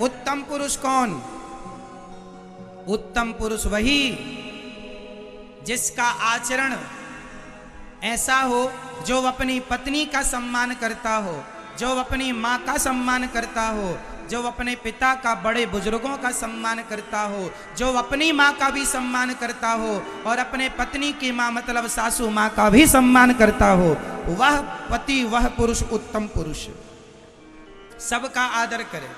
उत्तम पुरुष कौन? उत्तम पुरुष वही जिसका आचरण ऐसा हो जो अपनी पत्नी का सम्मान करता हो, जो अपनी माँ का सम्मान करता हो, जो अपने पिता का, बड़े बुजुर्गों का सम्मान करता हो, जो अपनी माँ का भी सम्मान करता हो और अपने पत्नी की माँ मतलब सासू माँ का भी सम्मान करता हो, वह पति, वह पुरुष उत्तम पुरुष। सबका आदर करे।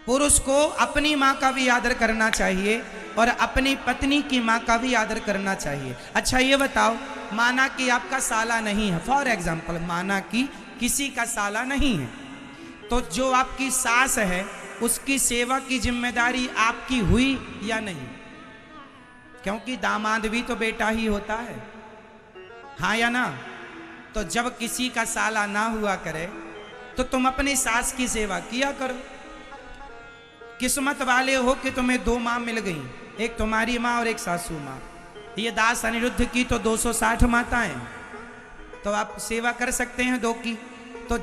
पुरुष को अपनी माँ का भी आदर करना चाहिए और अपनी पत्नी की माँ का भी आदर करना चाहिए। अच्छा ये बताओ, माना कि आपका साला नहीं है, फॉर एग्जाम्पल माना कि किसी का साला नहीं है, तो जो आपकी सास है उसकी सेवा की जिम्मेदारी आपकी हुई या नहीं? क्योंकि दामाद भी तो बेटा ही होता है, हाँ या ना? तो जब किसी का साला ना हुआ करे तो तुम अपनी सास की सेवा किया करो। किस्मत वाले हो कि तुम्हें दो माँ मिल गई, एक तुम्हारी माँ और एक सासू माँ। ये दास अनिरुद्ध की तो 260 माताएं, तो आप सेवा कर सकते हैं दो की। तो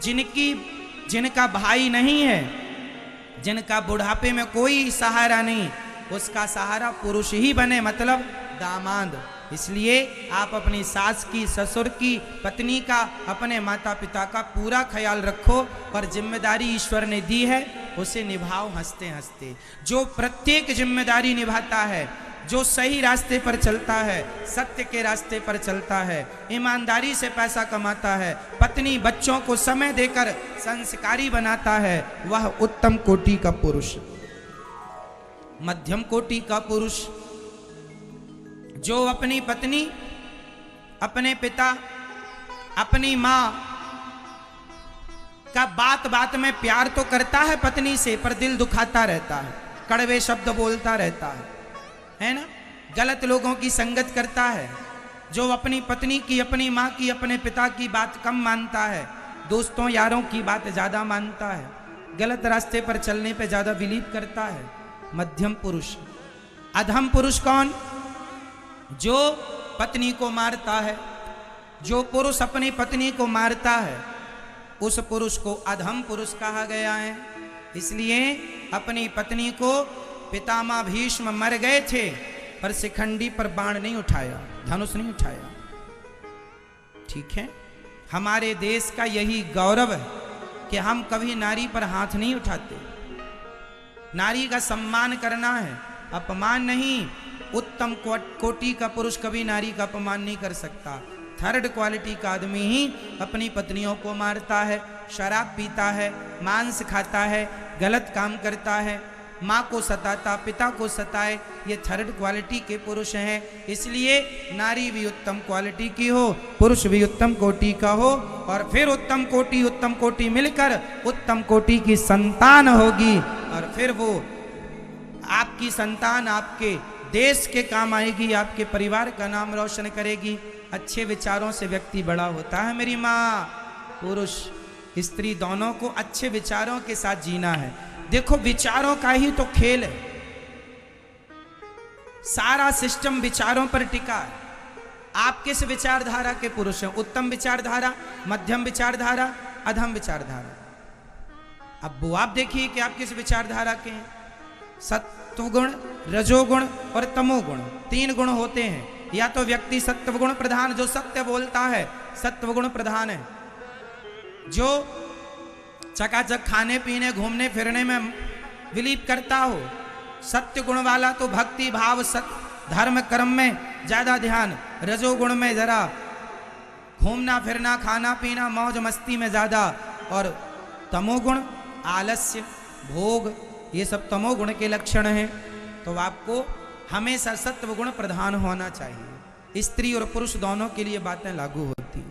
जिनका भाई नहीं है, जिनका बुढ़ापे में कोई सहारा नहीं, उसका सहारा पुरुष ही बने, मतलब दामाद। इसलिए आप अपनी सास की, ससुर की, पत्नी का, अपने माता पिता का पूरा ख्याल रखो और जिम्मेदारी ईश्वर ने दी है उसे निभाओ हंसते हंसते। जो प्रत्येक जिम्मेदारी निभाता है, जो सही रास्ते पर चलता है, सत्य के रास्ते पर चलता है, ईमानदारी से पैसा कमाता है, पत्नी बच्चों को समय देकर संस्कारी बनाता है, वह उत्तम कोटि का पुरुष। मध्यम कोटि का पुरुष जो अपनी पत्नी, अपने पिता, अपनी माँ का बात बात में प्यार तो करता है पत्नी से, पर दिल दुखाता रहता है, कड़वे शब्द बोलता रहता है ना? गलत लोगों की संगत करता है, जो अपनी पत्नी की, अपनी माँ की, अपने पिता की बात कम मानता है, दोस्तों यारों की बात ज्यादा मानता है, गलत रास्ते पर चलने पे ज्यादा बिलीव करता है। मध्यम पुरुष। अधम पुरुष कौन? जो पत्नी को मारता है। जो पुरुष अपनी पत्नी को मारता है उस पुरुष को अधम पुरुष कहा गया है। इसलिए अपनी पत्नी को पितामह भीष्म मर गए थे पर शिखंडी पर बाण नहीं उठाया, धनुष नहीं उठाया। ठीक है, हमारे देश का यही गौरव है कि हम कभी नारी पर हाथ नहीं उठाते। नारी का सम्मान करना है, अपमान नहीं। उत्तम कोटि का पुरुष कभी नारी का अपमान नहीं कर सकता। थर्ड क्वालिटी का आदमी ही अपनी पत्नियों को मारता है, शराब पीता है, मांस खाता है, गलत काम करता है, माँ को सताता, पिता को सताए, ये थर्ड क्वालिटी के पुरुष हैं। इसलिए नारी भी उत्तम क्वालिटी की हो, पुरुष भी उत्तम कोटि का हो, और फिर उत्तम कोटि मिलकर उत्तम कोटि की संतान होगी, और फिर वो आपकी संतान आपके देश के काम आएगी, आपके परिवार का नाम रोशन करेगी। अच्छे विचारों से व्यक्ति बड़ा होता है मेरी माँ। पुरुष स्त्री दोनों को अच्छे विचारों के साथ जीना है। देखो विचारों का ही तो खेल है, सारा सिस्टम विचारों पर टिका है। आप किस विचारधारा के पुरुष हैं? उत्तम विचारधारा, मध्यम विचारधारा, अधम विचारधारा। अब वो आप देखिए कि आप किस विचारधारा के हैं। सत्वगुण, रजोगुण और तमोगुण, तीन गुण होते हैं। या तो व्यक्ति सत्वगुण प्रधान, जो सत्य बोलता है, सत्वगुण प्रधान है। जो चकाचक खाने पीने घूमने फिरने में बिलीव करता हो, सत्य गुण वाला तो भक्ति भाव, सत्य धर्म कर्म में ज्यादा ध्यान। रजोगुण में जरा घूमना फिरना, खाना पीना, मौज मस्ती में ज्यादा। और तमोगुण आलस्य, भोग, ये सब तमोगुण के लक्षण हैं। तो आपको हमेशा सत्व गुण प्रधान होना चाहिए। स्त्री और पुरुष दोनों के लिए बातें लागू हो